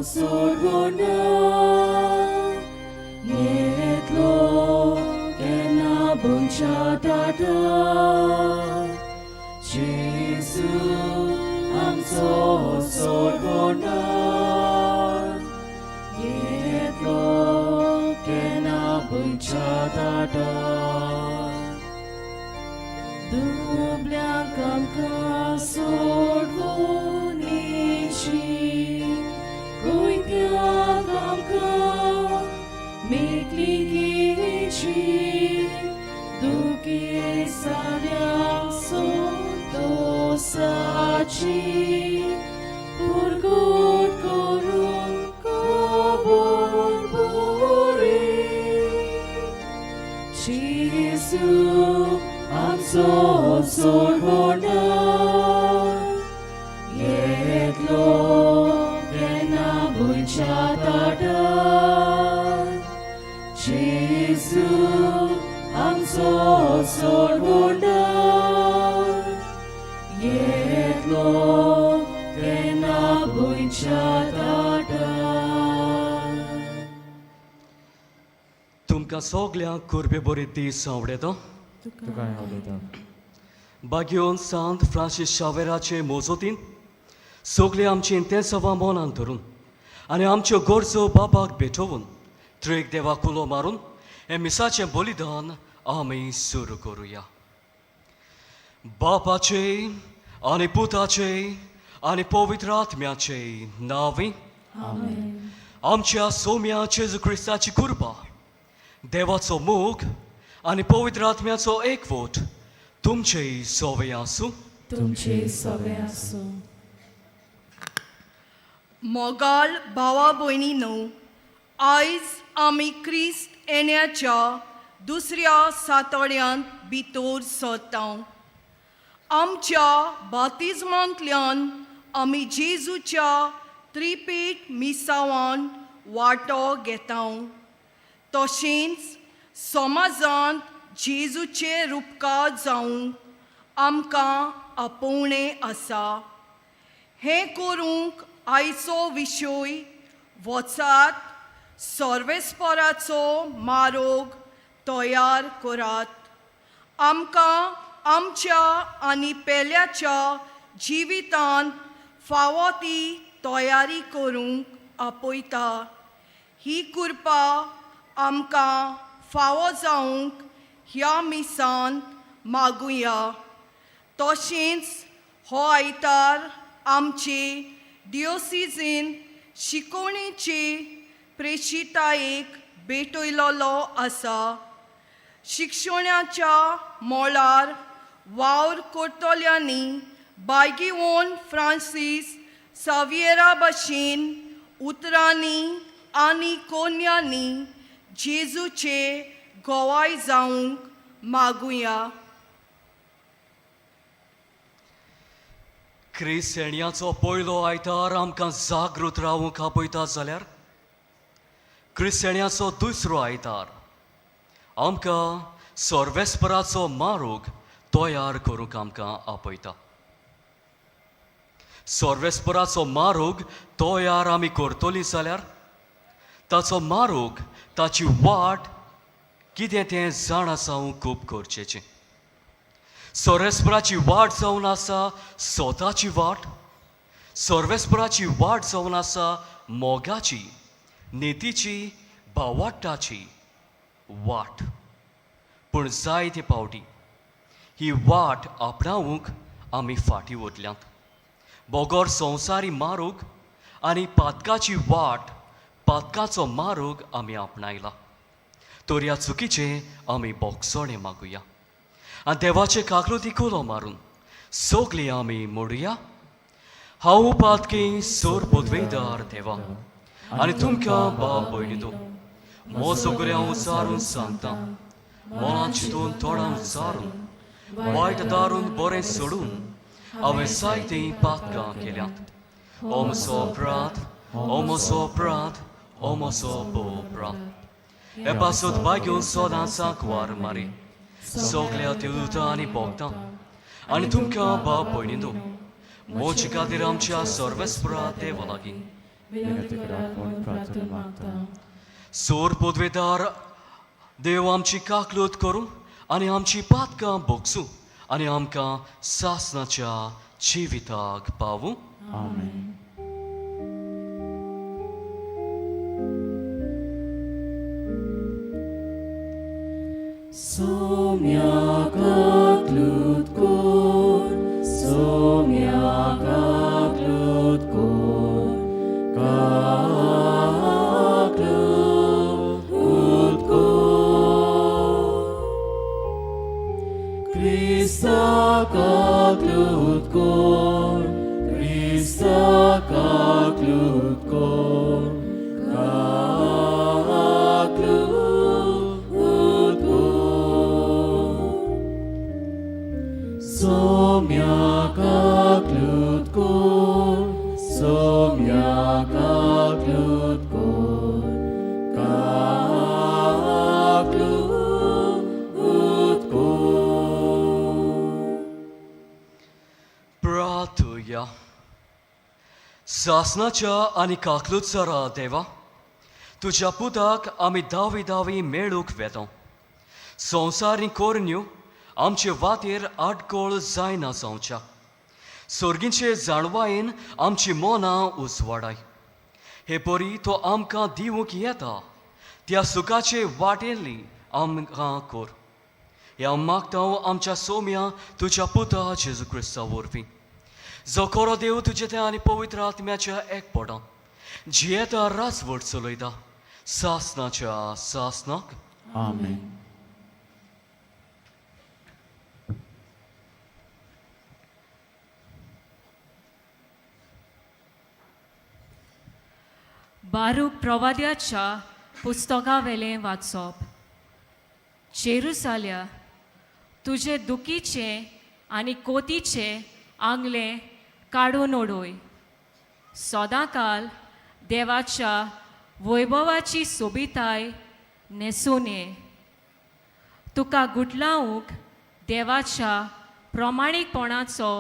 sorgona yetlo kena bunchadada Jesus amso sorgona yetlo kena bunchadada Dubляnkам касорвоничи, Койпякам меклигичи, Дуки сарям сотосачи, Пургут корун кобор бори, Jesus I'm so sorgona yetlo kena bunchadada Jesus I'm so sorgona yetlo kena bunchadada तुमकां सगल्यांक कुर्बे बरे दीस आवडेतो बागेवन सांत Francis शावेराचे मोजोतीन सगळे आमची इंतेसवा मोनान धरून आनी आमच्यो गरजो बापाक भेटोवन त्रेक देवाक उलो मारून हे मिसाचें बलिदान आमी सुरू करुया बापाचे आनी पुताचे आनी पवित्र आत्म्याचे नांवी आमच्या सौम्या जेजू क्रिस्ताची कृपा देवाचो मोग आनी पवित्र आत्म्याचो एकवट तुमचे सवे आसूं मोगाल भावा भयणीनो आयज आमी क्रिस्त येण्याच्या दुसऱ्या सातोड्यांत भितर सरता आमच्या बातिजमांतल्यान आमी जेजूच्या त्रिपेट मिसावान वांटो घेता तशेंच समाजांत जेजूचे रुपकार जावंक आमकां आपोवणें आसा हें करूंक आयचो विशय वचात सर्वेस्पराचो मारोग तयार करात आमकां आमच्या आनी पेल्याच्या जिवितांत फावो ती तयारी करूंक आपयता ही कृपा आमकां फावो जावंक ह्या मिसांत मागुया तशेंच हो आयतार आमचे डिओसिसीन शिकोवणेचे प्रेशितायेक भेटयलोलो आसा शिक्षणाच्या मोळार वावर करतल्यांनी बायगिवोन फ्रांसीस सावियेरा भाशेन उतरांनी आनी कोन्यांनी जेजूचे गोवाय जावंक मागुया क्रिस्तेण्याचो पयलो आयतार आमकां जागृत रावूंक आपयता जाल्यार क्रिस्तेण्याचो दुसरो आयतार आमकां सर्वेस्पराचो मारोग तयार करूंक आमकां आपयता सर्वेस्पराचो मारोग तयार आमी करतलीं जाल्यार ताचो मारोग ताची वाट कितें तें जाण आसावंक खूब गरजेचें सर्वेस्पराची वाट जावन आसा स्वताची वाट सर्वेस्पराची वाट जावन आसा मोगाची नेतीची भावाटाची वाट पूण जायते पावटी ही वाट आपणावूंक आमी फाटीं उरल्यांत बोगोर संवसारी मारोग आनी पातकाची वाट पातकाचो मारोग आमी आपणायला तर ह्या चुकीचें आमी बोगसोणें मागुया आनी देवाचे काकलुतीक उलो मारून सगळीं आमी म्हणुया हांव पातकी सोर पदवेदार देवा आनी तुमकां बाब भयणीनो मोजो करी हांव उचारून सांगता मनांत चिंतून तोंडान उचारून वायट दारून बरें सोडून हांवें जायतीं पातकां केल्यांत हो म्हजो अपराध हो म्हजो अपराध हो म्हजो अपराध हे पासून बागेवन सोदां सांकवार मारी सगल्या तिळुतां आनी भोगतां आनी तुमकां बाब भयणीनो मोचे खातीर आमच्या सर्वेस्परा देवा लागीं विनंती करात म्हणून प्रार्थना मागता. सोर पदवेदार देव आमची काकलूत करूं आनी आमची पातकां बोगसूं आनी आमकां सासणाच्या जिविताक पावूं. आमेन. Somjaka klut kor, kaklut kor. Krista kaklut kor, Krista kaklut kor, kaklut kor. Somjaka klut kor, somjaka klut kor, kaklut kor. प्रार्थूया. सासणाच्या आनी काकलूतसरा देवा, तुज्या पुताक आमी दावी दावी मेळूंक वेतो. संवसारी कोरण्यो आमचे वातेर आडकोळ जायना जावच्या. सोर्गींचे जाणवायेन आमची मोनां उसवाडाय. हे परी तो आमकां दिवूंक येता त्या सुखाचे वाटेली आमकां कोर. हे मागता आमच्या सोम्या तुज्या पुता जेजू क्रिस्ता वरवीं, जो कोरो देव तुजे ते आनी पवित्र आत्म्याच्या एकपडां जियेता राजवट चलयता सासणाच्या सासणाक. आमेन. बारूक प्रवाद्याच्या पुस्तका वेलें वाचप. जेरुसाल्या, तुजे दुखीचे आनी कोतीचे आंगले काडून उडोय. सदांकाल देवाच्या वैभवाची सोबिताय न्हेसून ये. तुका गुटलावंक देवाच्या प्रमाणीकपणाचो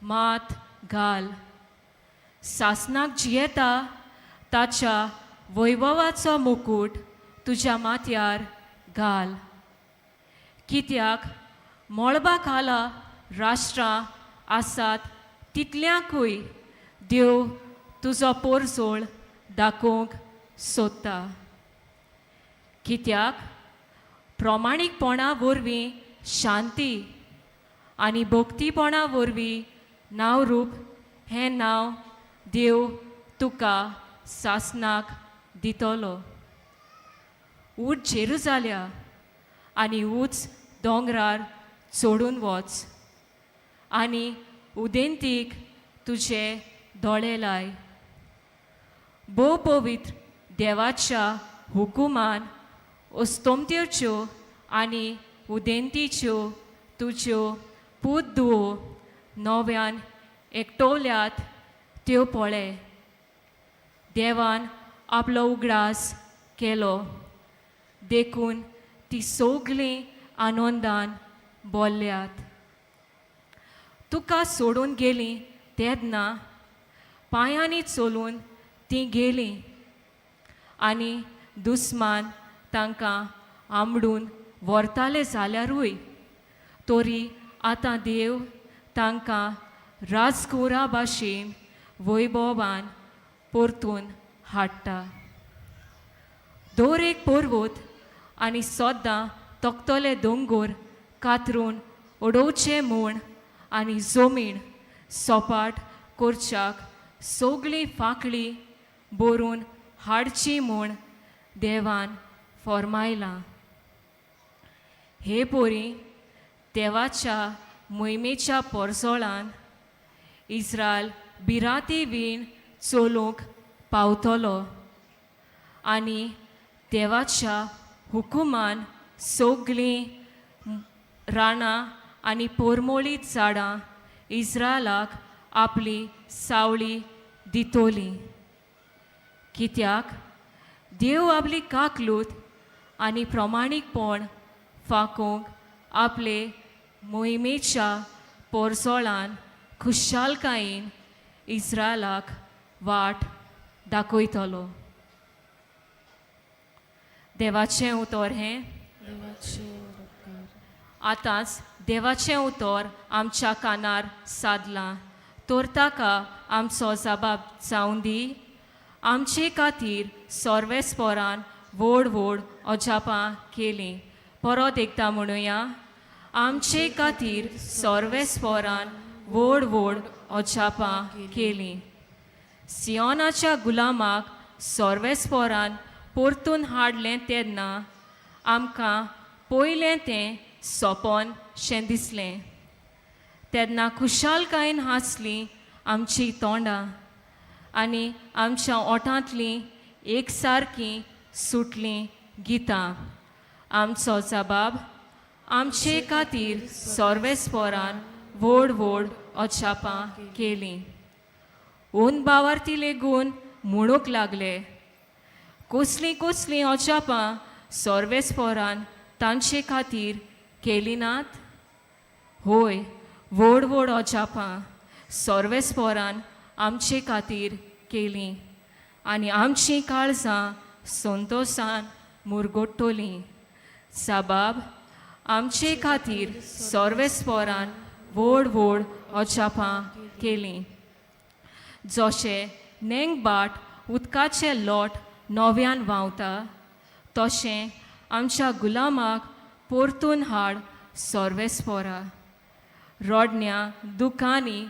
मात घाल. सासणाक जियेता ताच्या वैभवाचो मुकूट तुज्या माथ्यार घाल. कित्याक मळबा खाला राष्ट्रां आसात तितल्यांकूय देव तुजो पोरजोळ दाखोवंक सोदता. कित्याक प्रमाणीकपणा वरवीं शांती आनी भक्तीपणा वरवीं नावरूप हें नांव देव तुका सासणाक दितलो. उठ जेरुसाल्या आनी उच दोंगरार चोडून वच आनी उदेंतीक तुजे दोळे लाय. भोव पवित्र देवाच्या हुकुमान ओस्तोमतेच्यो आनी उदेंतीच्यो तुज्यो पूत धुवो नव्यान एकटवल्यात त्यो पळय. देवान आपलो उगडास केलो देखून ती सोगलीं आनंदान बोल्ल्यात. तुका सोडून गेलीं तेन्ना पांयांनी चलून तीं गेलीं आनी दुस्मान तांकां आंबडून व्हरताले जाल्यारूय तोरी आतां देव तांकां राजकुरा भाशेन वैभवान परतून हाडटा. दर एक पर्वत आनी सोद्दां तोकतले दोंगर कातरून उडोवचे म्हूण आनी जमीन सोपाट करच्याक सोगलीं फांकळी बरून हाडची म्हूण देवान फर्मायलां. हे पोरी देवाच्या मोहिमेच्या पोरजोळान इस्रायल भिरांती वीण चलूंक पावतलो आनी देवाच्या हुकुमान सोगलीं रानां आनी पोरमोळी झाडां इस्रायलाक आपली सावळी दितोली. कित्याक देव आपली काकलूत आनी प्रमाणीकपण फाकोवंक आपले मोहिमेच्या पोरजोळान खुशालकायेन इस्रायलाक वाट दाखयतलो. देवाचें उतर हें आतांच देवाचें उतर आमच्या कानार सादलां. तर ताका आमचो जबाब जावं दी. आमचे खातीर सोर्वेस्पोरान व्हड व्हड अजापां केलीं. परत एकदां म्हणुया. आमचे खातीर सोर्वेस्पोरान व्हड व्हड अजापां केलीं. सियोनाच्या गुलामाक सोर्वेस्पोरान परतून हाडलें तेन्ना आमकां पयलें तें सोंपोन शें दिसलें. तेन्ना खुशालकायेन हांसलीं आमचीं तोंडां आनी आमच्या ओठांतलीं एक सारकीं सुटलीं गितां. आमचो जबाब आमचे खातीर सोर्वेस्पोरान व्हड व्हड अजापां केलीं. ओन बावार्थी लेगून म्हणूंक लागले, कसलीं कसलीं अजापां सोर्वेस्पोरान तांचे खातीर केलीं नात? होय, व्हड व्हड अजापां सोर्वेस्पोरान आमचे खातीर केलीं आनी आमचीं काळजां संतोशान मुरगोडटलीं. जबाब आमचे खातीर सोर्वेस्पोरान व्हड व्हड अजापां केलीं. जशें नेंगबाट उदकाचें लोट नव्यान व्हांवता, तशें आमच्या गुलामाक परतून हाड सोर्वेस्पोरा. रोडण्या दुखांनी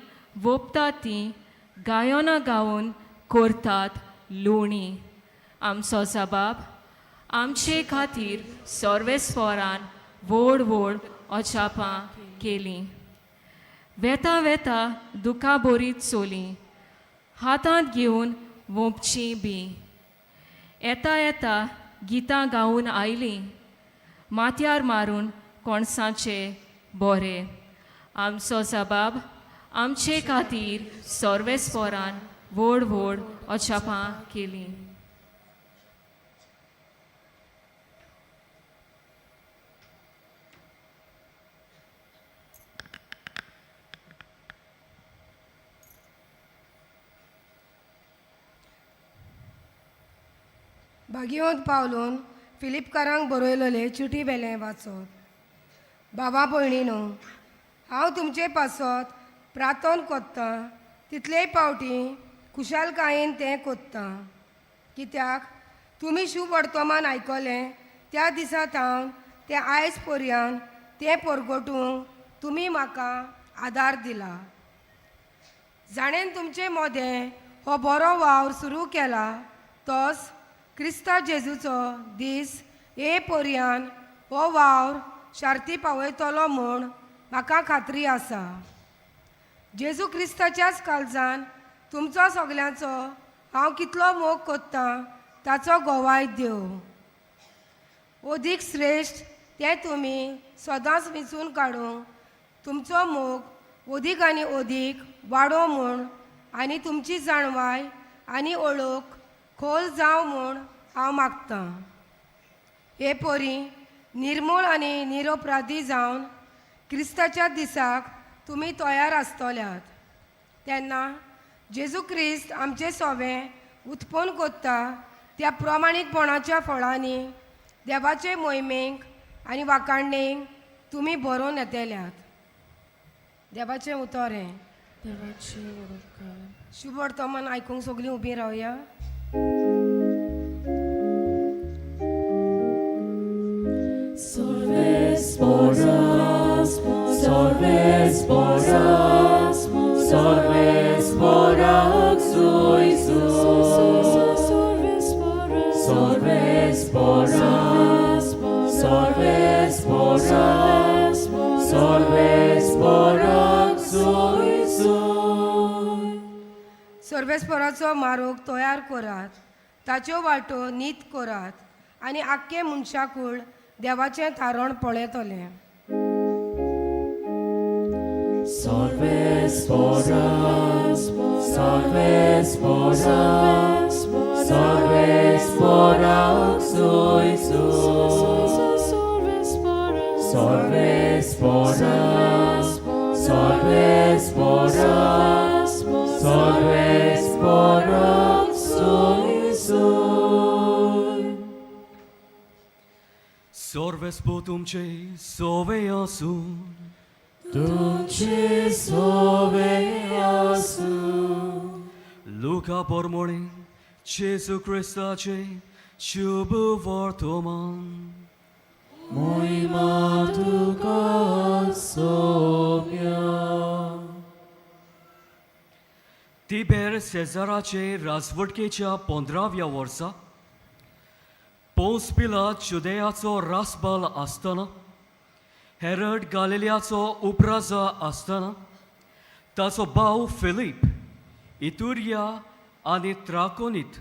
वोपतात तीं गायोनां गावून करतात लुवणी. आमचो जबाब आमचे खातीर सोर्वेस्पोरान व्हड व्हड अजापां केलीं. वेता वेता दुखा बोरी चोलीं, हातांत घेवन वोंपचीं बी. येता येता गितां गावून आयलीं, माथ्यार मारून कोणसाचे बोरे. आमचो जबाब आमचे खातीर सोर्वेस्पोरान व्हड व्हड अजापां केलीं. भागीवंत पावलून फिलिपकारांक बरयलेले चिटी वेलें वाचत. बाबा भयणीनो, हांव तुमचे पासत प्रार्थना कोत्तां तितलेय फावटी खुशालकायेन तें कोत्तां. कित्याक तुमी शुभ वर्तमान आयकलें त्या दिसा सावन तें आयज पर्यंत तें परगटूंक तुमी म्हाका आदार दिला. जाणेन तुमचे मोदें हो बरो वावर सुरू केला, तोच क्रिस्ता जेजूचो दीस ये पर्यंत हो वावर शार्ती पावयतलो म्हूण म्हाका खात्री आसा. जेजू क्रिस्ताच्याच काळजान तुमचो सगल्यांचो हांव कितलो मोग कोत्तां ताचो गोवाय देव. अदीक श्रेश्ठ तें तुमी सदांच विचून काडूंक, तुमचो मोग अदीक आनी अदीक वाडो म्हूण आनी तुमची जाणवाय आनी ओळख खोल जावं म्हूण हांव मागतां. हे परी निर्मूळ आनी निरपराधी जावन क्रिस्ताच्या दिसाक तुमी तयार आसतल्यात. तेन्ना जेजू क्रिस्त आमचे सोबें उत्पन्न कोत्ता त्या प्रमाणीकपणाच्या फळांनी देवाचे मोहिमेक आनी वाखाणणेक तुमी भरोवन येतल्यात. देवाचें उतोरें. शुभ वर्तमान आयकूंक सगळीं उबीं रावया. Sorvesporas, sorvesporas, sorvesporas, sorvesporas, sorvesporas, sorvesporas, sorvesporas, सर्वेस्पराचो मारोग तयार करात, ताच्यो वाटो नीत करात आनी आख्खे मनशाकूळ देवाचें थारण पळयतलें. Sorvesporas, sorvesporas, sorvesporas, sorvesporas, sorvesporas, sorvesporas, सर्वेस्पो तुमचे सोवे आसून तुमचे सोवे आसूं लुका पोरमोणे जेसू क्रिस्ताचे शुभ वर्तमान मोहिमा तुका सोम्या तिबेर सेजाराचे राजवटकेच्या 15व्या वर्सा पोंस पिलात जुदेयाचो रासबाल आसतना हेरड गालिलियाचो उपराजा आसतना ताचो भाव फिलीप इतुरिया आनी त्राकोनीत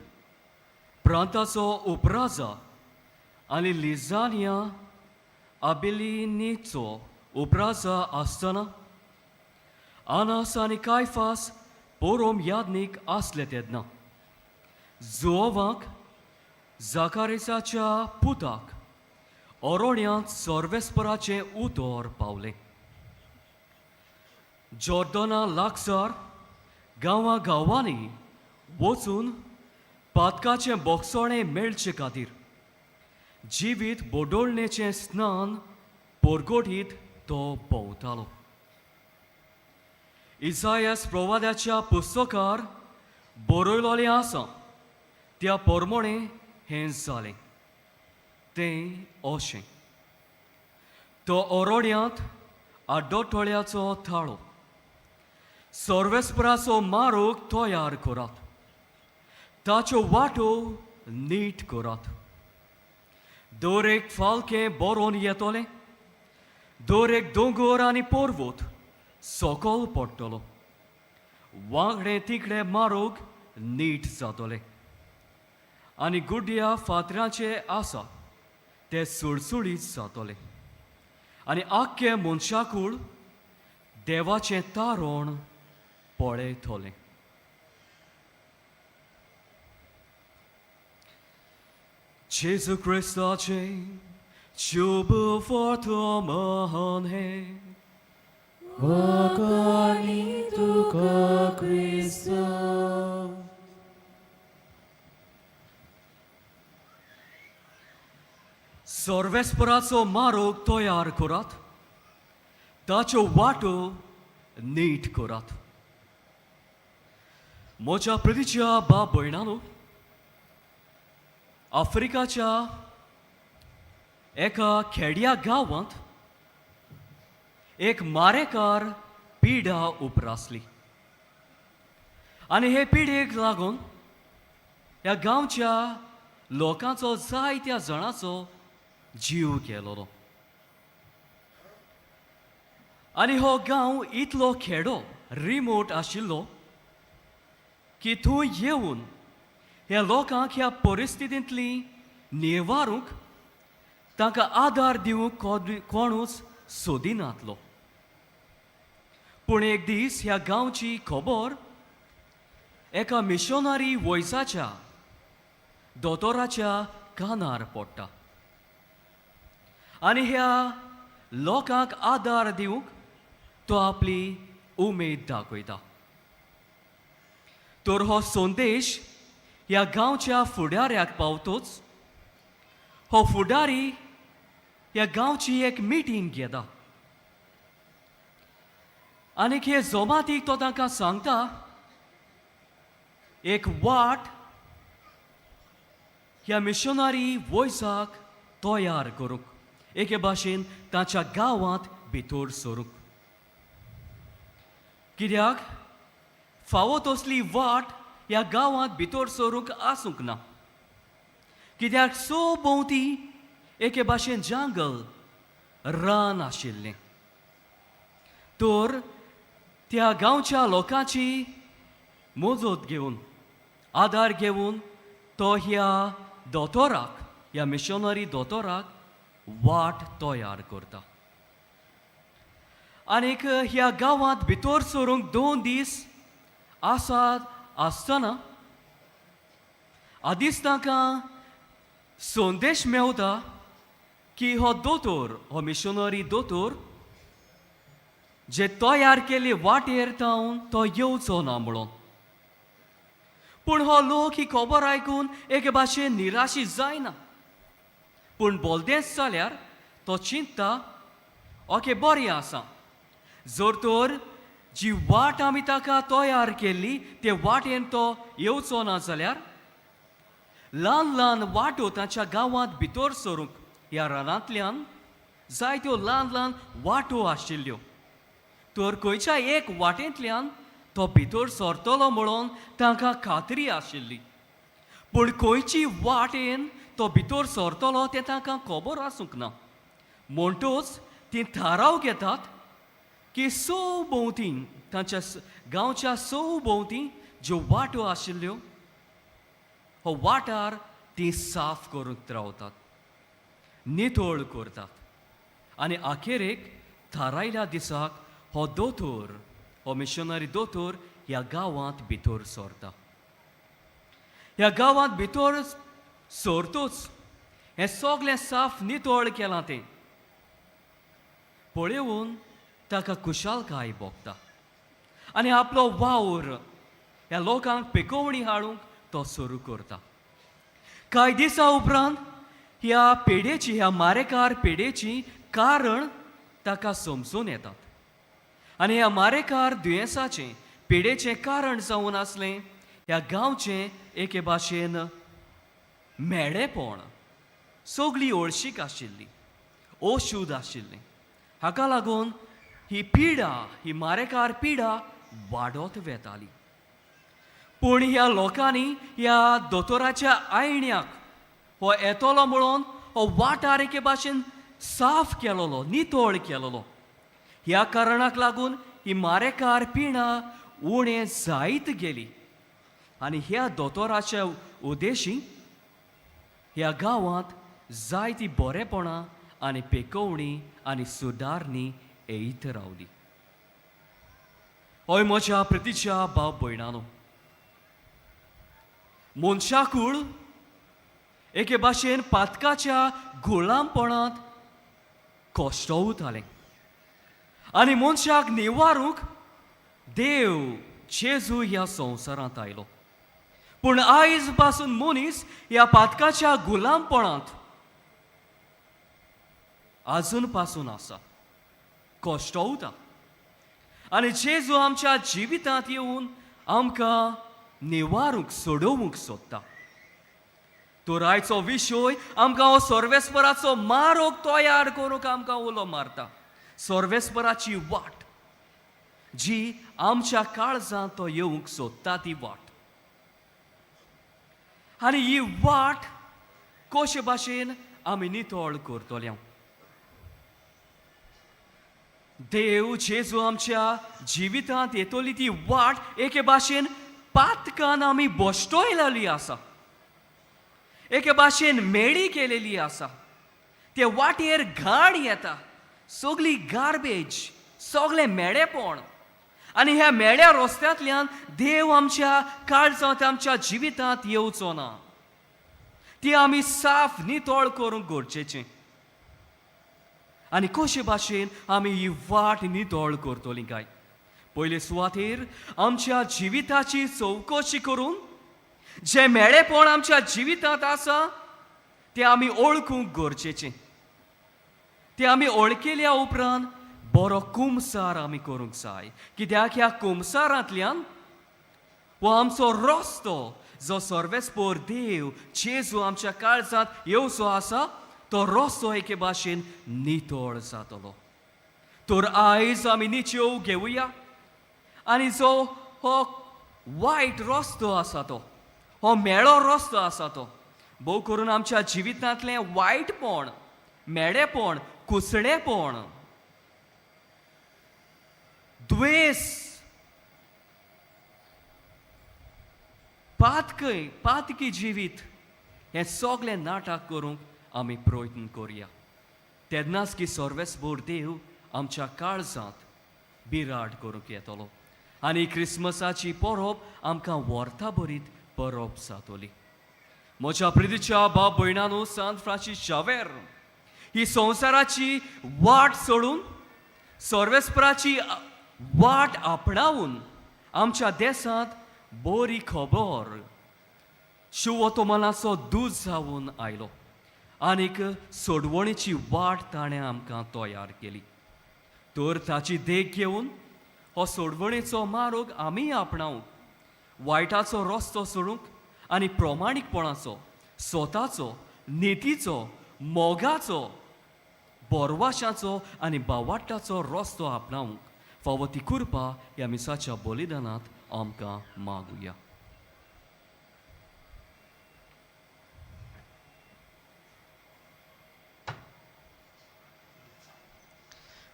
प्रांताचो उपराजा आनी लिझानिया आबिलिनीचो उपराजा आसतना आनास आनी कायफास पोरोम यादनीक आसले तेन्ना जोवाक जाकारेसाच्या पुताक ओरोण्यांत सर्वेस्पराचें उतर पावलें जॉर्दना लागसार गांवांनी वचून पातकाचें बोगसोणें मेळचे खातीर जिवीत बोडोळणेचें स्नान पोरगोटीत तो भोंवतालो इसायास प्रवाद्याच्या पुस्तकार बरयलोलें आसा त्या पोरमोणे हें जालें तें अशें तो ओरोड्यांत आड्डोटोळ्याचो थाळो सर्वेस्पराचो मारोग तयार करात ताच्यो वाटो नीट करात दर एक फालकें बरोवन येतोलें दर एक दोंगर आनी पर्वत सकल पडटलो वांगडे तिकडे मारोग नीट जातोले आनी गुड्ड्या फातरांचे आसा ते सुळसुळीत जातोले आनी आख्खे मनशाकूळ देवाचें तारण पळयतलें जेजू क्रिस्ताचें शुभ वर्तमान हें वकानी तुका क्रिस्ता सर्वेस्पराचो मारोग तयार करात ताच्यो वाटो नीट करात म्हज्या प्रितीच्या बाब भयणानो आफ्रिकाच्या एका खेड्या गांवांत एक मारेकार पिडा उपरासली आनी हे पिडेक लागून ह्या गांवच्या लोकांचो जायत्या जाणांचो जीव गेलोलो आनी हो गांव इतलो खेडो रिमोट आशिल्लो की थंय येवन ह्या लोकांक ह्या परिस्थितींतली निवारूंक तांकां आदार दिवंक कोणूच सोदिनातलो पूण एक दीस ह्या गांवची खबर एका मिशनरी वॉयसाच्या दोतोराच्या कानार पडटा आनी ह्या लोकांक आदार दिवंक तो आपली उमेद दाखयता तर हो संदेश ह्या गांवच्या फुडाऱ्याक पावतोच हो फुडारी ह्या गांवची एक मिटींग घेता आनीक हे जमातीक तो तांकां सांगता एक वाट ह्या मिशनरी वॉयसाक तयार करूंक एके भाशेन तांच्या गांवांत भितर सरूंक कित्याक फावो तसली वाट ह्या गांवांत भितर सरूंक आसूंक ना कित्याक भोंवती एके भाशेन जंगल रान आशिल्लें तर त्या गांवच्या लोकांची मजत घेवन आदार घेवन तो ह्या दोतोराक ह्या मिशनरी दोतोराक वाट तयार करता आनीक ह्या गांवांत भितर सरूंक 2 दीस आसतना आदींच तांकां संदेश मेवता की हो दोतोर हो मिशनरी दोतोर जे तयार केले वाटेर तावन तो येवचो ना म्हणून पूण हो लोक ही खबर आयकून एके भाशेन निराशी जायना पूण बोलदेंच जाल्यार तो चिंतता ओके बरें आसा जर तर जी वाट आमी ताका तयार केल्ली ते वाटेन तो येवचो ना जाल्यार ल्हान ल्हान वाटो ताच्या गांवांत भितर सरूंक ह्या रानांतल्यान जायत्यो ल्हान ल्हान वाटो आशिल्ल्यो तर खंयच्या एक वाटेंतल्यान तो भितर सरतलो म्हणून तांकां खात्री आशिल्ली पूण खंयची वाटेन तो भितर सरतलो तें तांकां खबर आसूंक ना म्हणटच तीं थाराव घेतात की भोंवती तांच्या गांवच्या भोंवती ज्यो वाटो आशिल्ल्यो हो वाठार ती साफ करूंक रावतात नितळ करतात आनी अखेरेक थारायल्या दिसाक हो दोतोर हो मिशनरी दोतोर ह्या गांवांत भितर सरता ह्या गांवांत भितर सरतूच हें सगलें साफ नितळ केलां तें पळयोवन ताका खुशालकाय भोगता आनी आपलो वावर ह्या लोकांक पिकोवणी हाडूंक तो सुरू करता कांय दिसा उपरांत ह्या पेडेची ह्या मारेकार पेडेची कारण ताका समजून येतात आनी ह्या मारेकार दुयेंसाचें पेडेचें कारण जावन आसलें ह्या गांवचें एके भाशेन मेळेपण सगळी ओळशीक आशिल्ली अशुद्ध आशिल्लें हाका लागून ही पिडा ही मारेकार पिडा वाडत वेताली पूण ह्या लोकांनी ह्या दोतोराच्या आयण्याक हो येतलो म्हणून हो वाठार एके भाशेन साफ केलोलो नितळ केलोलो ह्या कारणाक लागून ही मारेकार पिणा उणें जायत गेली आनी ह्या दोतोराच्या उद्देशी ह्या गांवांत जायती बरेपणां आनी पेकोवणी आनी सुदारणी येयत रावली हय म्हज्या प्रितीच्या भाव भयणांनो मनशाकूळ एके भाशेन पातकाच्या गुलामपणांत कोश्टवतालें आनी मनशाक निवारूंक देव जेजू ह्या संवसारांत आयलो पूण आयज पासून मनीस ह्या पातकाच्या गुलामपणांत आजून पासून आसा कोश्टवता आनी जेजू आमच्या जिवितांत येवन आमकां निवारूंक सोडोवंक सोदता तर आयचो विशय आमकां हो सर्वेस्पराचो मारोग तयार करूंक आमकां उलो मारता सर्वेस्पराची वाट जी आमच्या काळजांत तो येवंक सोदता ती वाट आनी ही वाट कशे भाशेन आमी नितळ करतले देव जेजू आमच्या जिवितांत येतली ती वाट एके भाशेन पातकान आमी बसटयलेली आसा एके भाशेन मेळी केलेली आसा ते वाटेर घाण येता सगळी गार्बेज सगळें मेळेपण आनी ह्या मेळ्या रस्त्यांतल्यान देव आमच्या काळजांत आमच्या जिवितांत येवचो ना ती आमी साफ नितळ करूंक गरजेचें आनी कशे भाशेन आमी ही वाट नितळ करतलीं काय पयले सुवातेर आमच्या जिविताची चवकशी करून जे मेळेपण आमच्या जिवितांत आसा तें आमी ओळखूंक गरजेचें तें आमी ओळखिल्या उपरांत बरो कुमसार आमी करूंक जाय कित्याक ह्या कुमसारांतल्यान हो आमचो रस्तो जो सर्वेस्पर देव जेजू आमच्या काळजांत येवचो आसा तो रस्तो एके भाशेन नितळ जातलो तर आयज आमी निच्यो घेवया आनी जो हो वायट रस्तो आसा तो हो मेळो रस्तो आसा तो भोव करून आमच्या जिवितांतलें वायटपण मेळेपण कुसडेपण द्वेस पातकी जिवीत हें सगलें नाटक करूंक आमी प्रयत्न करुया तेन्नाच की सर्वेस्पर देव आमच्या काळजांत बिराड करूंक येतलो आनी क्रिसमसाची परब आमकां वर्ता बरीत परब जातली म्हज्या प्रितीच्या भाव भयणांनो सांत फ्रांसीस शावेर ही संवसाराची वाट सोडून सर्वेस्पराची वाट आपणावून आमच्या देशांत बरी खबर शुभ वर्तमानाचो दूत जावन आयलो आनीक सोडवणीची वाट ताणें आमकां तयार केली. तर ताची देख घेवन हो सोडवणेचो मार्ग आमी आपणावंक, वायटाचो रस्तो सोडूंक आनी प्रमाणीकपणाचो, स्वताचो, नेतीचो, मोगाचो, बोरवाशाचो आनी बावाटाचो रस्तो आपणावंक फावो ती कृपा ह्या मिसाच्या बलिदानांत आमकां मागुया.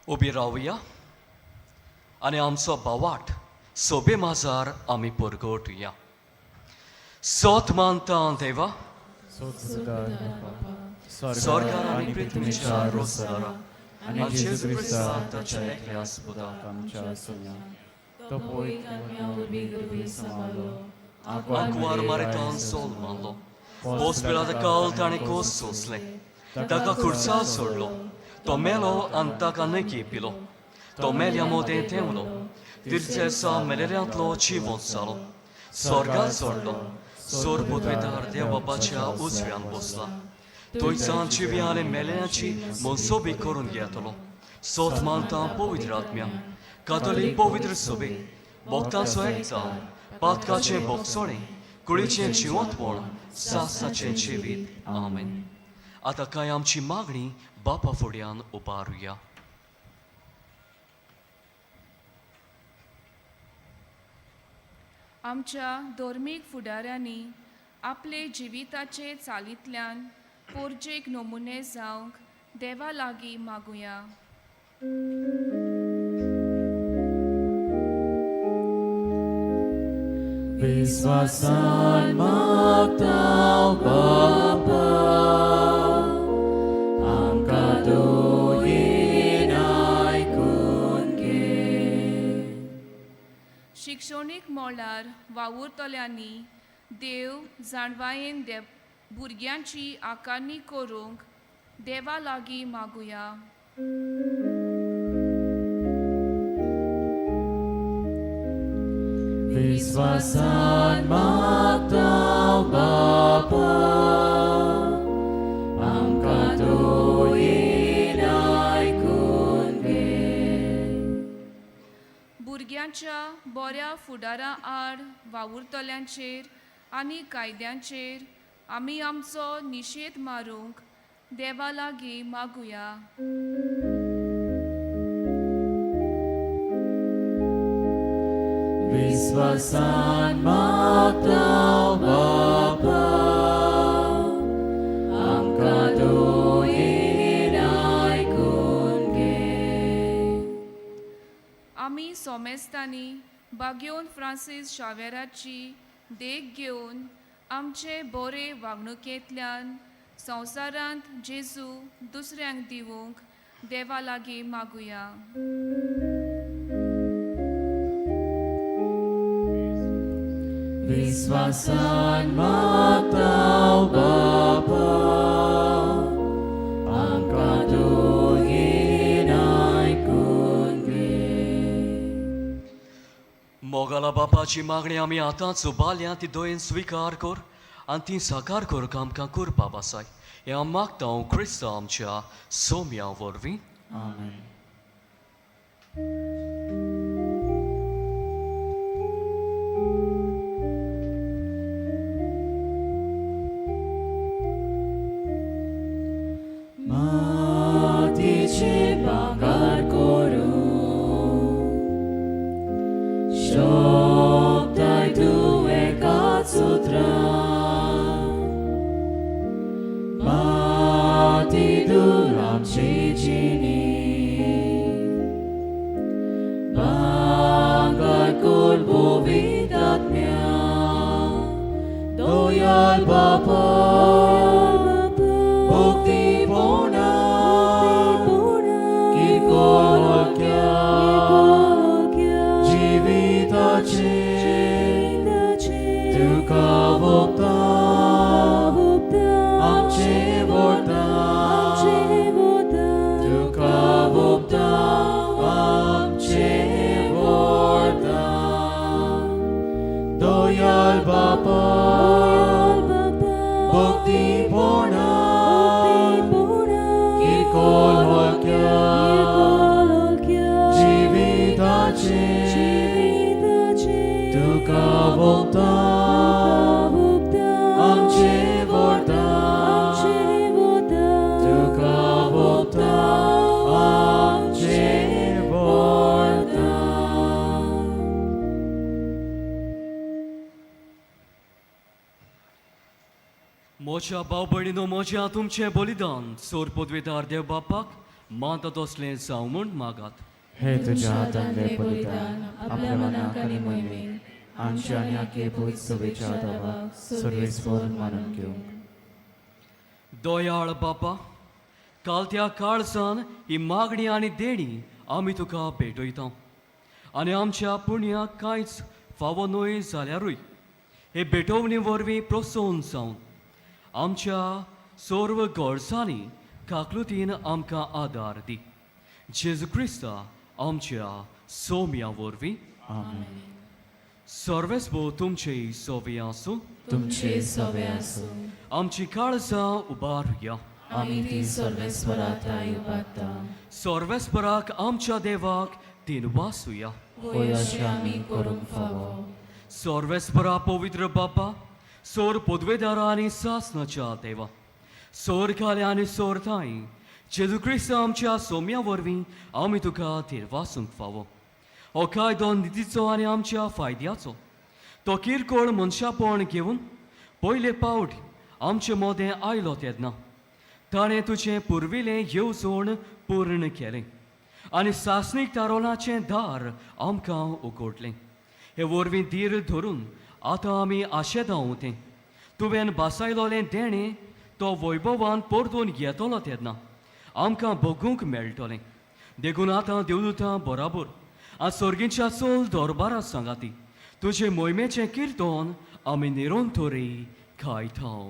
उबी रावया आनी आमचो बावाट सोबे माजार आमी परगटुया. सोत मानता देवा, स्वर्गार आनी पृथ्वीच्या रोजगारा आनी जेजू क्रिस्तांत ताच्या एकल्या सुदाक Akvar maritan sol manlo. Pospelata kaltani kos sosle. Taka kursal sorlo. Tomelo antaka nekipilo. Tomeliamo denteulo. Dircesa meleriantlo chivonsalo. Sorgal sorlo. Sorbut vetar deva bacia uzvian bosla. Toitsan chiviane melenici monsobi korun yetolo. Sot mantan povitratmia. Katolik povitr sobi. Bogtan soektan. Patkaचे बोगसोणे कुळीचे जिवंतपण सासाचे जिवीत. आमेन. आतां कांय आमची मागणी बापा फुड्यान उबारुया. आमच्या धर्मीक फुडाऱ्यांनी आपले जिविताचे चालींतल्यान पोरजेक नमुने जावंक देवा लागीं मागुया. विश्वासान मागतां बापा, आमकां दोयेन आयकून घे. शिक्षणीक मोळार वावुरतल्यांनी देव जाणवायेन भुरग्यांची आकारणी करूंक देवा लागीं मागुया. विश्वासान मागतां बापा, आमकां दोयेन आयकून घे. भुरग्यांच्या बऱ्या फुडारा आड वावुरतल्यांचेर आनी कायद्यांचेर आमी आमचो निशेध मारूंक देवा लागीं मागुया. विश्वासान मागतां बापा, आमकां दोयेन आयकून घे. आमी सोमेस्तांनी बागेवन फ्रांसीस शावेराची देख घेवन आमचे बरे वागणुकेंतल्यान संवसारांत जेजू दुसऱ्यांक दिवंक देवा लागीं मागुया. विश्वासान मागतां बापा, आमकां दोयेन आयकून घे. मोगाला बापाची मागणी आमी आतांच उबाल्या ती दोयेन स्विकार कर आनी ती साकार करूंक आमकां करपा बासाय. हें हांव मागतां क्रिस्ता आमच्या सोम्या वरवीं. आमेन. मातीचे भांगर करून शोभताय तूं एकाच उतरां. माती दूर आमची जिणी, भांगर कर पवित्र आत्म्या. दोयाल बापा, Bapa, Bhakti Purna, म्हज्या भाव भयणीनो म्हज्या तुमचें बलिदान सोर पदवेदार देव बापाक मानता तसलें जावं म्हूण मागात हे तुझ्या हातांतले बलिदान आपल्या मनाक आनी मोहिमेक आमचे आनी आख्खे भूत सभेच्या दाबाक सर्वेस्वर मानून घेवंक दयाळ बापा काल त्या काळजान ही मागणी आनी देणी आमी तुका भेटयता आनी आमच्या पुण्याक कांयच फावो न्हय जाल्यारूय हे भेटोवणी वरवीं प्रोत्सोहन जावन आमच्या सर्व गरजांनी काकलुतीन आमकां आदार दी जेजू क्रिस्ता आमच्या सोम्या वरवीं सर्वेस्व तुमचे सोवे आसूं तुमचे सवे आसूं आमची काळजां उबारुया आमी ती सर्वेस्वराताय उबारता सर्वेस्पराक आमच्या देवाक दिनवासुया होय अशें आमी करूंक फावो सर्वेस्परा पवित्र बापा सोर पदवेदारा आनी सासनाच्या देवा सोर काले आनी सोर थाय जेजू क्रिस्त आमच्या सोम्या वरवीं आमी तुका दिनवासूंक फावो हो कायदो नितीचो आनी आमच्या फायद्याचो तो किरकोळ मनशापण घेवन पयले पावट आमचे मोदें आयलो तेन्ना ताणें तुजें पुर्विलें येवजण पूर्ण केलें आनी सासणीक तारोलाचें दार आमकां उगडलें हे वरवीं धीर धरून आतां आमी आशेतांव तें तुवें बासायलोलें देणें तो वैभवान परतून येतलो तेन्ना आमकां भोगूंक मेळटलें देखून आतां देवदूतां बराबर आज सर्गीच्या चोल दरबारा सांगाती तुजे मोहिमेचें किर्तन आमी निरंतरी खायतांव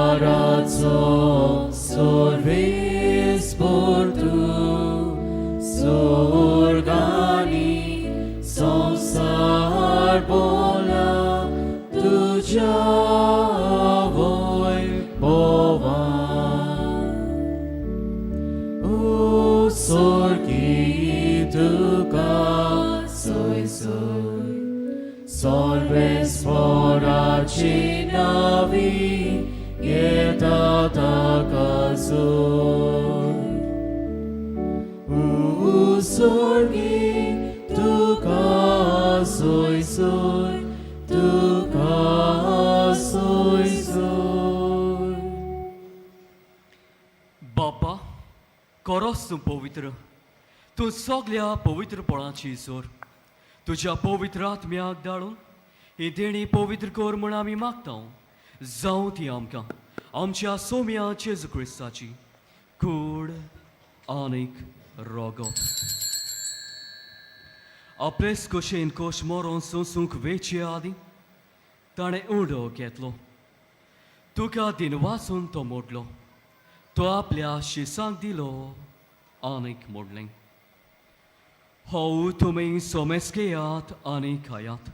Dolbarazo sorves portu sorgani संसार बोला तुझ्या वैभवान ओ सोर्गी तुका सोय सोय सर्वेस्वराची नावी येता ताका सोय सोर्गी तुका सोय सोय तुका सोय सोय बापा कोरोस तूं पवित्र तूं सगळ्या पवित्रपणाची सोर तुज्या पवित्र आत्म्याक धाडून ही देणी पवित्र कर म्हूण आमी मागतां जावं ती आमकां आमच्या सोम्या जेजू क्रिस्ताची कूड आनीक रोगत आपलेच कशेन कोश मोरोन सोंसूंक वेचे आदी ताणें उडो घेतलो तुका दिनवासून तो मोडलो तो आपल्या शिसांक दिलो आनीक मोडलें हो तुमी सोमेस्केयात आनी खायात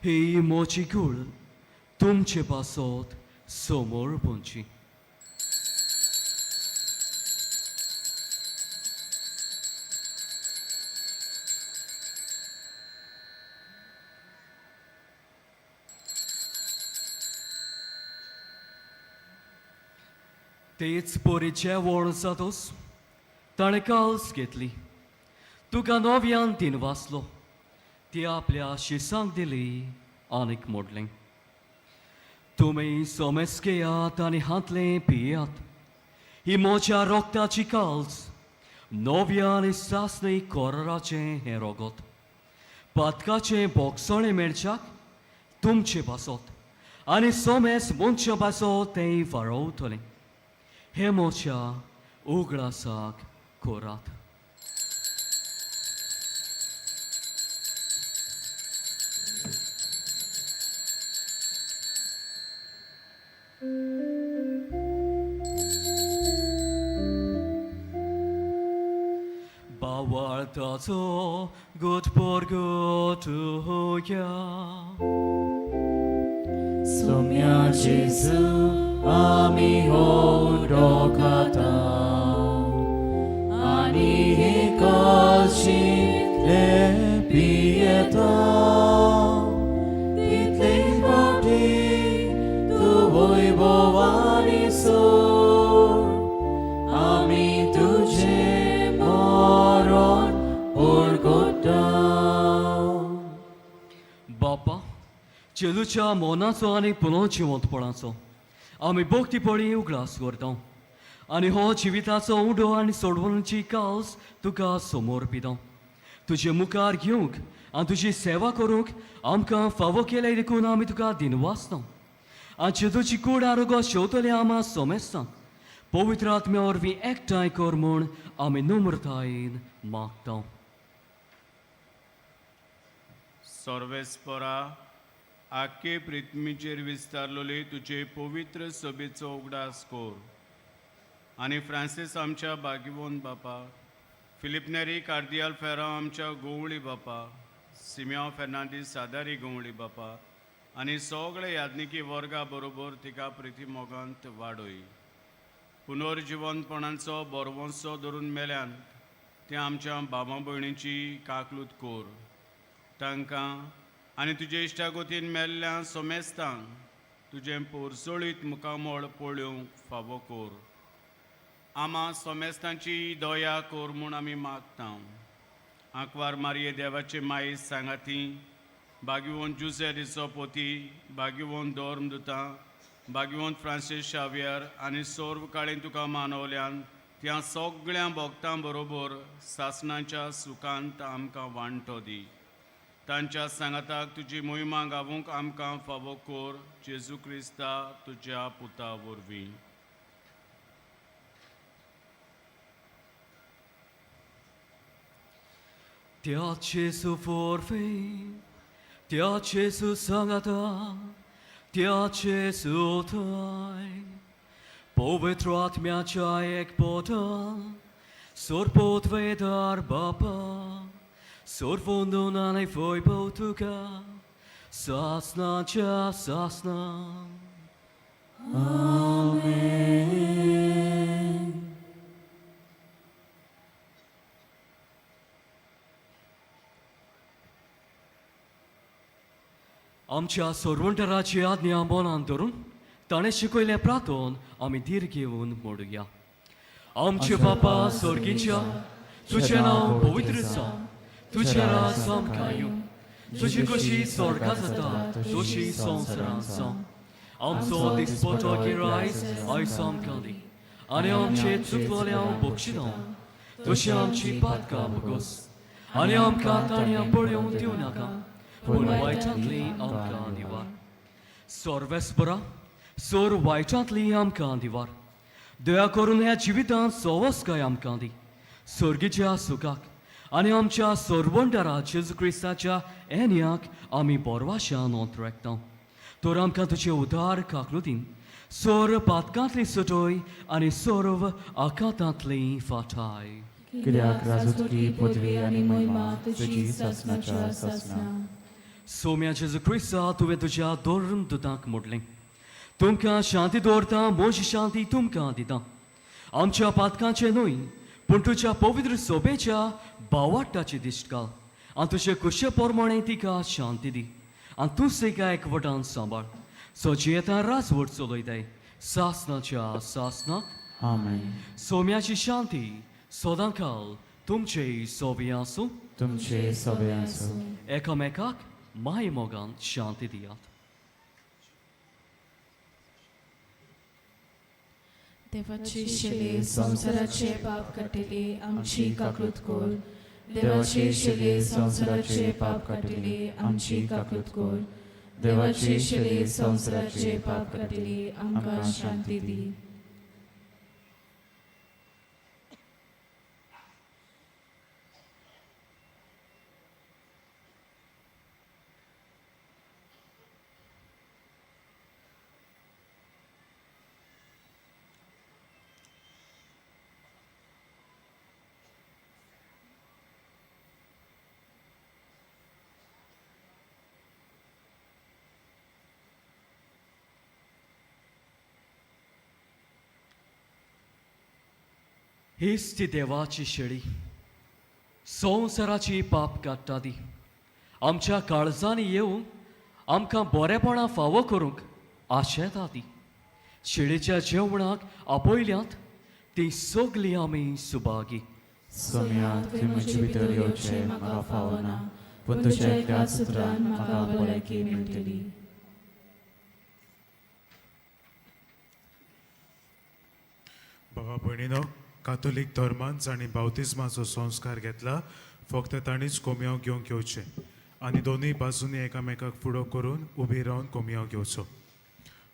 ही मोची कूड तुमचे पासत समोर पोंची तेच पोरी जेवण जातोच ताणें काल्स घेतली तुका नव्यान तीन वाचलो ती आपल्या शिसांक दिली आनीक मोडलें तुमी सोमेस्केयात आनी हातलें पियात ही म्हज्या रोगताची काल्स नव्या आनी सासणी कोराचें हें रोगत पातकाचें बोगसोणें मेळच्याक तुमचे पासत आनी सोमेस मनशा पासत तें वाडोवतलें हे म्हज्या उगडासाक कोरात Bawartazo gut por gut hoya Somia Jesu ami hodokata Ani hikashi lepieta Titling body आमी तुझे मरण पळगता बापा चेलूच्या मोनाचो आनी पुनो जिवंतपणाचो आमी भोगतीपणी उगडास करता आनी हो जिविताचो उडो आनी सोडवणुची कास तुका समोर पिता तुजे मुखार घेवंक आनी तुजी सेवा करूंक आमकां फावो केले देखून आमी तुका दिनवासता आनी जेदूची कूड आरोग्य शेवतले आमा सोमेस्ता पवित्र आत्म्या वरवीं एकठांय कर म्हूण आमी नम्रतायेन मागता सर्वेस्परा आख्खे पृथ्वीचेर विस्तारलोले तुजे पवित्र सभेचो उगडास कोर आनी फ्रांसीस आमच्या बागीवोन बापा फिलिप नेरी कार्दियाल फेरा आमच्या गोवळी बापा सिमिया फेर्नांदीस सादारी गोवळी बापा आनी सगळे याज्ञिकी वर्गा बरोबर तिका प्रिती मोगांत वाडोय पुनर्जिवनपणांचो बरवंसो धरून मेल्यान ते आमच्या भावा भयणीची काकलूत कोर तांकां आनी तुजे इश्टागोतीन मेल्ल्या सोमेस्तांक तुजें पोरसोळीत मुखामळ पळोवंक फावो कोर आमा सोमेस्तांची दया कोर म्हूण आमी मागता आंकवार मारये देवाचे माई सांगाती बागीवोन जुसे दिसो पोती बागीवोन दोर्म दुता बागीवोन फ्रांसीस शावियर आनी सोर्व काळी तुका मानवल्यान त्या सगळ्या भक्तां बरोबर सासणाच्या सुखांत आमकां वांटो दी तांच्या सांगाताक तुजी मोहिमा गावूंक आमकां फावो कोर जेजू क्रिस्ता तुज्या पुता वरवीं Te ha Gesù forfei, te ha Gesù sangata, te ha Gesù tai. Povitro atmia čajek pota, sor potvedar bapa, sor fondonane foi potuka, sasna cha sasna. Amen. आमच्या सोरवंटराची आज्ञा मनान धरून ताणें शिकयलें प्रार्थोन आमी धीर घेवन म्हणुया आमचे बापा स्वर्गीच्या तुजें नांव पवित्र जावं तुजें राज आमकां येवं तुजी कशी स्वर्गांत जाता तशी संवसारांत जावं आमचो दिसपतो गिरायज आयज आमकां दी आनी आमचे चुकलोल्यांक बक्षिना तशी आमची पातकां बगोस आनी आमकां ताणयां पळोवंक दिवं नाका पूण वायटांतली आमकां दिवार सोर्वेस्परा सोर वायटांतली आमकां दिवार दया करून ह्या जिवितांत सोवस्काय आमकां दी सर्गीच्या सुखाक आनी आमच्या सोरवंटारा जेजू क्रिस्ताच्या येण्याक आमी बोरवाशान ओंतरेकता तर आमकां तुजे उदार काकलुतीन सोर पातकांतली सटोय आनी सोर्व आकांतांतली फाटाय कित्याक राजूचकी पदवी आनी महिमा तुजी सासणाच्या सासना सोम्या जेजू क्रिस्ता तुवें तुज्या दोन दुतांक मोडलें तुमकां शांती दवरता म्हजी शांती तुमकां दिता आमच्या पातकांचे न्हय पूण तुज्या पवित्र सोबेच्या भावाटाची दिश्ट घाल आनी तुजे कुशे पोरमोणें तिका शांती दी आनी तूं तिका एकवटान सांबाळ सो जियेता राजवट चलयताय सासनाच्या सासनाक आमेन सोम्याची शांती सदांकाल तुमचे सोबी आसूं तुमचे सगळे आसूं एकामेकाक माय मोगान शांती दियात देवाची शेले संसाराचे पाप काटिले आमची काकूत कोर देवाची शेले संसाराचे पाप काटिले आमची काकूत कोर देवाची शेले संसाराचे पाप काटिले आमकां शांती दी हीच ती देवाची शेळी संवसाराची पाप काडटा ती आमच्या काळजांनी येवं आमकां बरेपणां फावो करूंक आशेता ती शेळीच्या जेवणाक आपयल्यांत ती सगळीं आमी सुभागी. सोम्या तुवें म्हजे भितर येवचें म्हाका फावना, पूण तुज्या एकल्याच सुत्रान म्हाका भलायकी मेळटली. बाबा भयणीनो, कातोलीक धर्मान जाणी बावतिस्माचो संस्कार घेतला, फक्त ताणीच कोमयाव घेवंक येवचें आनी दोनूय बाजूनी एकामेकाक फुडो करून उबी रावन कोमयाव घेवचो.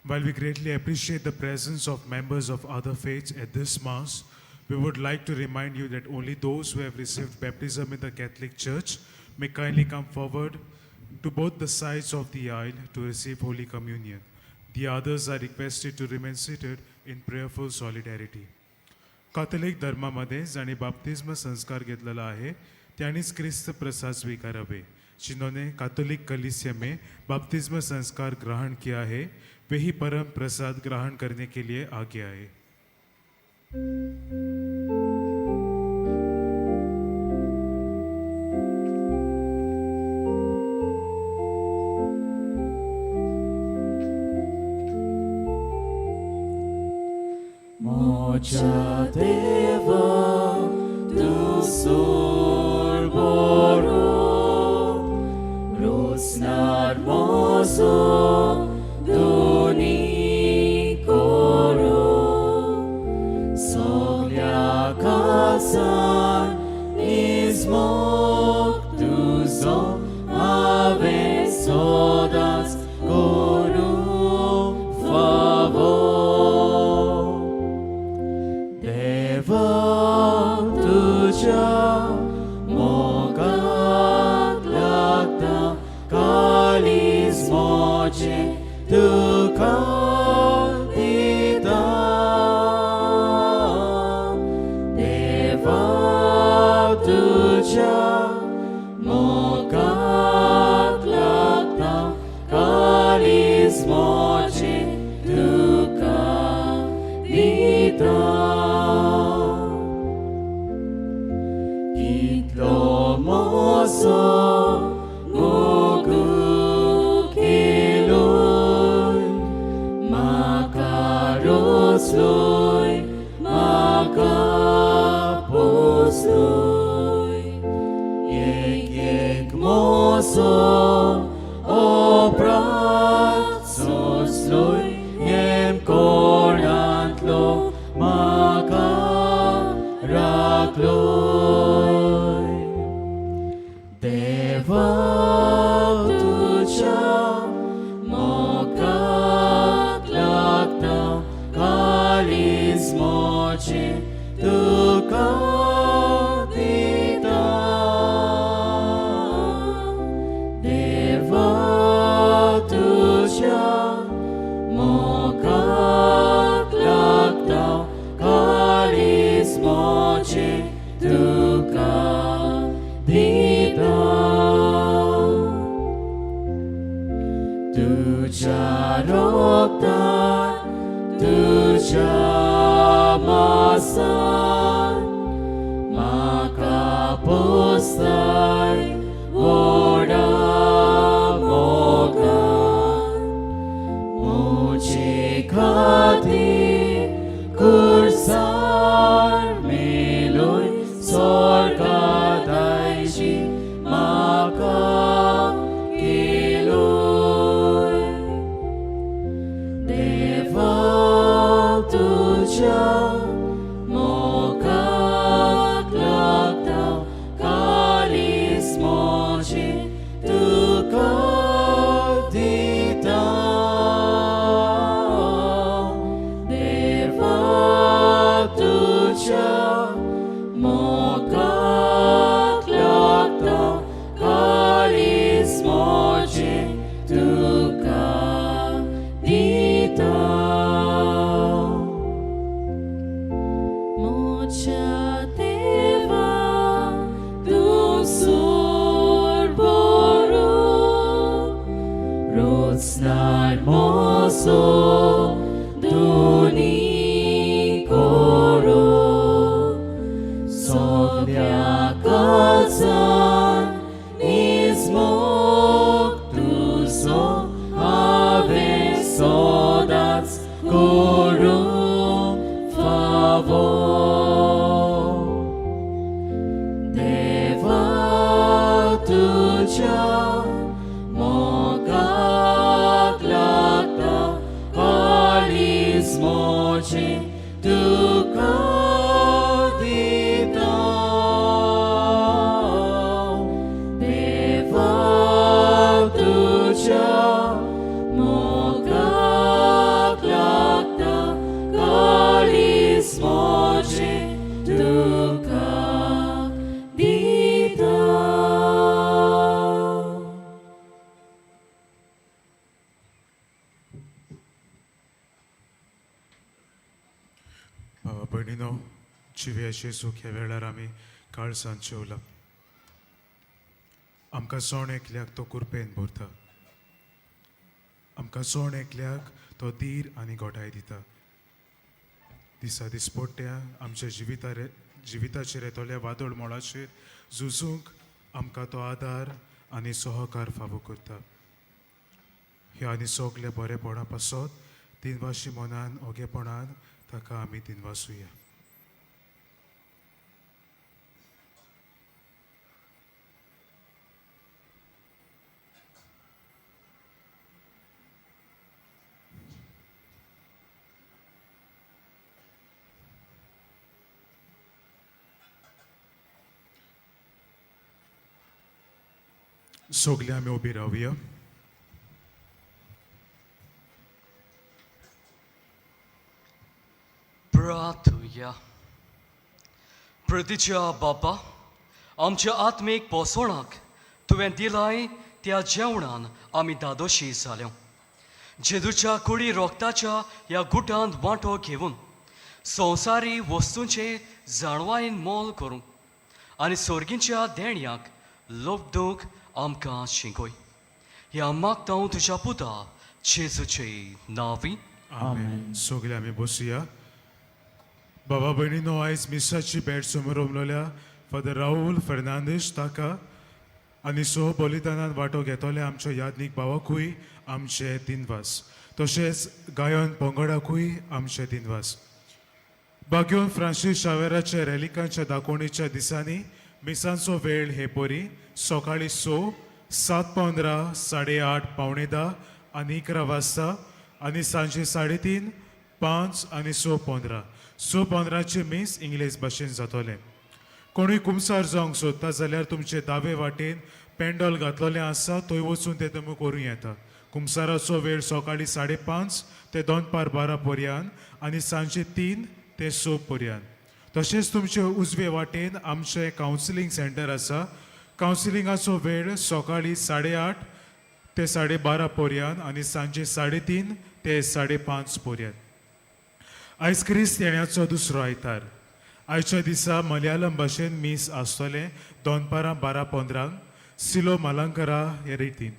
While we greatly appreciate the presence of members of other faiths at this Mass, we would like to remind you that only those who have received baptism in the Catholic Church may kindly come forward to both the sides of the aisle to receive Holy Communion. The others are requested to remain seated in prayerful solidarity. Catholic धर्मामध्ये जाणी बाप्तिस्म संस्कार घेतलेला आहे त्यानेच ख्रिस्त प्रसाद स्वीकारावे. जिन्होंने Catholic कलीसिया में बपतिस्म संस्कार ग्रहण किया है वे ही परम प्रसाद ग्रहण करने के लिए आगे आए. Mocha Deva, tu sorboro, rosnar mozo, doni coro, soglia casan, ismok tu zo, ave sodas, corum favor. Deva tuja mogat lagda kalis moche tu kadita. Deva tuja mogat lagda kalis moche tu kadita. Mozo mogu kiloy makarosloy makapusloy yek mozo oprat sosloy yem korantlo makarakloy. Deva tuja mogat lagda kalis moche tu kadita. Deva tuja mogat lagda kalis moche tu kadita. Tuja roktan, tuja masan, makapustay voda mogan. Muchikati kursar meloy sorgadayji makakiloy. Deva tuja mogat lagda kalis moche tu kadita. Deva tuja mogat lagda kalis moche tu kadita. Mocha Deva tu sorboro, rotsnar mozo doni coro, soglia calzan ismok tuzo ave sodats corum favor. जिव्याचे सूख ह्या वेळार आमी काळजांत जेवला. आमकां सोण एकल्याक तो कुरपेन भरता. आमकां सोण एकल्याक तो धीर आनी घोटाय दिता. दिसा दिसपट्ट्या आमच्या जिविताचेर येतोल्या वादळ मोळाचेर झुजूंक आमकां तो आदार आनी सहकार फावो करता. हे आनी सगळे बरेपणा पासत दिनवाशी मनान ओगेपणान ताका आमी दिनवासुया. सगळे आमी उबी रावया. प्रार्थुया. प्रतीच्या बापा, आमच्या आत्मीक पोसवणाक तुवें दिलाय त्या जेवणान आमी दादोशी जाल्यो. जेजूच्या कुडी रोगताच्या ह्या गुटांत वांटो घेवन संवसारी वस्तूंचे जाणवायेन मोल करूंक आनी सर्गींच्या देण्याक लोबदूंक आमकां शिंकय. ह्या मागता तुज्या पुता जेजूचे नांवी. आमेन. सगळे आमी बसुया. बाबा भयणीनो, आयज मिसाची भेट समोर उमलोल्या फादर राहुल फर्नांदीस ताका आनी सो बलिदानान वांटो घेतोल्या आमच्या यादनीक भावाकूय आमचे दिनवास. तशेंच गायन पंगडाकूय आमचे दिनवास. बागयोन फ्रांसीस शावेराच्या रॅलिकांच्या दाखोवणीच्या दिसांनी मिसांचो वेळ हे परी सकाळी 6, 7:15, 8:30, 9:45 आनी 11 वाजता आनी सांजे 3:30, 5 आनी 6:15. 6:15चे मीस इंग्लीश भाशेन जातोले. कोणूय कुमसार जावंक सोदता जाल्यार तुमचे दावे वाटेन पेंडॉल घातलोलें आसा, थंय वचून तें तुमी करूं येता. कुमसाराचो वेळ सकाळी 5:30 ते 12 पर्यंत आनी सांजे 3 ते 6 पर्यंत. तशेंच तुमचे उजवे वाटेन आमचें कावन्सिलींग सेंटर आसा. कावन्सिलिंगाचो वेळ सकाळी 8:30 ते 12:30 पर्यंत आनी सांजे 3:30 ते 5:30 पर्यंत. आयज क्रिस्त येण्याचो दुसरो आयतार. आयच्या दिसा मलयालम भाशेन मीस आसतले 12:15 सिलो मालांकरा हे रितीन.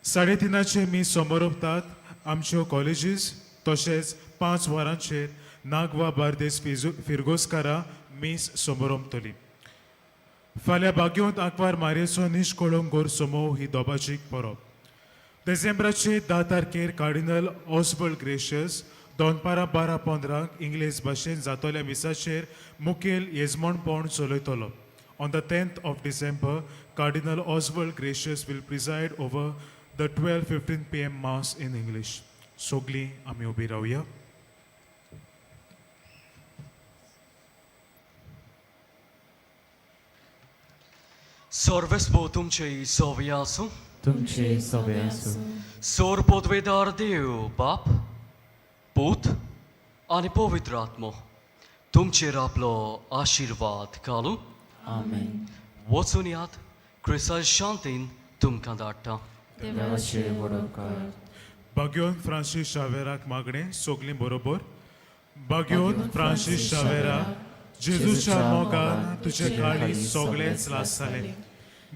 3:30चे मीस समारोपतात आमच्यो कॉलेजीस. तशेंच 5 वरांचेर नागवा बार्देस फिरगोस्कारा मीस समारोपतली. फाल्यां बागयोंत आंकवार मारयेचो निश्कळोंक गोर समूह ही दोबाजीक परब. डिसेंबराचे 10 तारखेर कार्डिनल ऑस्बल्ड ग्रेशियस 12:15 इंग्लीश भाशेन जातोल्या मिसाचेर मुखेल येजमानपण चलयतलो. On the 10th of December, Cardinal Oswald Gracious will preside over the 12:15 p.m. Mass in English. Sogli आमी उबी रावया. सर्वेस्पो तुमचे सवय आसूं. तुमचे सवय आसूं. सोर पोदवेदार देव बाप, पूत आनी पवित्र आत्मो तुमचेर आपलो आशिर्वाद घालूं. आमेन. वचून यात क्रिस्ताच्या शांतीन तुमकां धाडटा. देवाचे वडोवकार. बागयोन फ्रांसीस शावेराक मागणें सगलीं बरोबर. बागयोन फ्रांसीस शावेरा, जेजूच्या मोगान तुजे काळी सगळेच लासताले.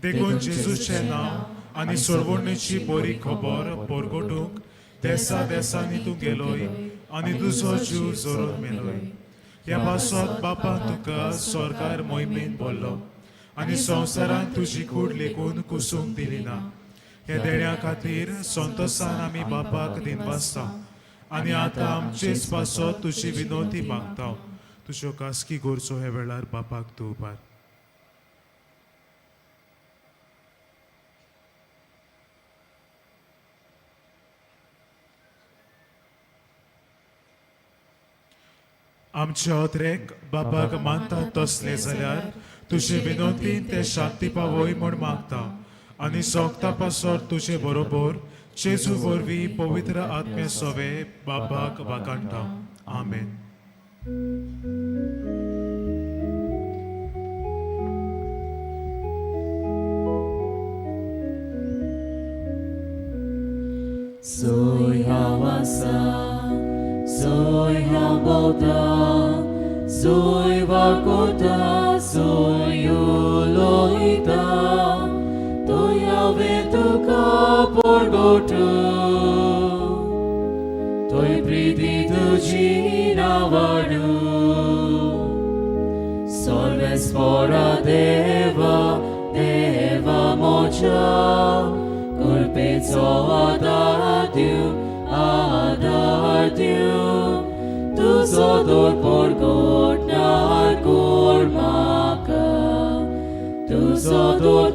देखून जेजूचें नांव आनी सोडवणेची बरी खबर परगटूंक देसा देसांनी तूं गेलोय आनी तुजो जीव जोरून मेलोय. ह्या पासत बापान तुका सरकार मोहिमेन बोल्लो आनी संवसारान तुजी कूड लेखून कुसूंक दिली ना. हे देण्या खातीर संतोसान आमी बापाक दिनवासता आनी आतां आमचेच पासत तुजी विनोती मागता. तुज्यो कास्की गोरचो हे वेळार बापाक तूं उबार. आमचे ओत्रेक बापाक मानतात तसले जाल्यार तुजे विनोतीन ते शांती पावय म्हूण मागता आनी सोगता पासत तुजे बरोबर जेजू वरवीं पवित्र आत्मे सोवे बापाक वाकाणटा. आमेन. Soy hawasa, soy habota, Zoi vakota, zoi uloita, toia vetuka porgotu, toi priti tuji navadu. Sorvespora deva, deva mocha, kulpitso adartiu, tu sodor porgot nar kormaka, tu sodor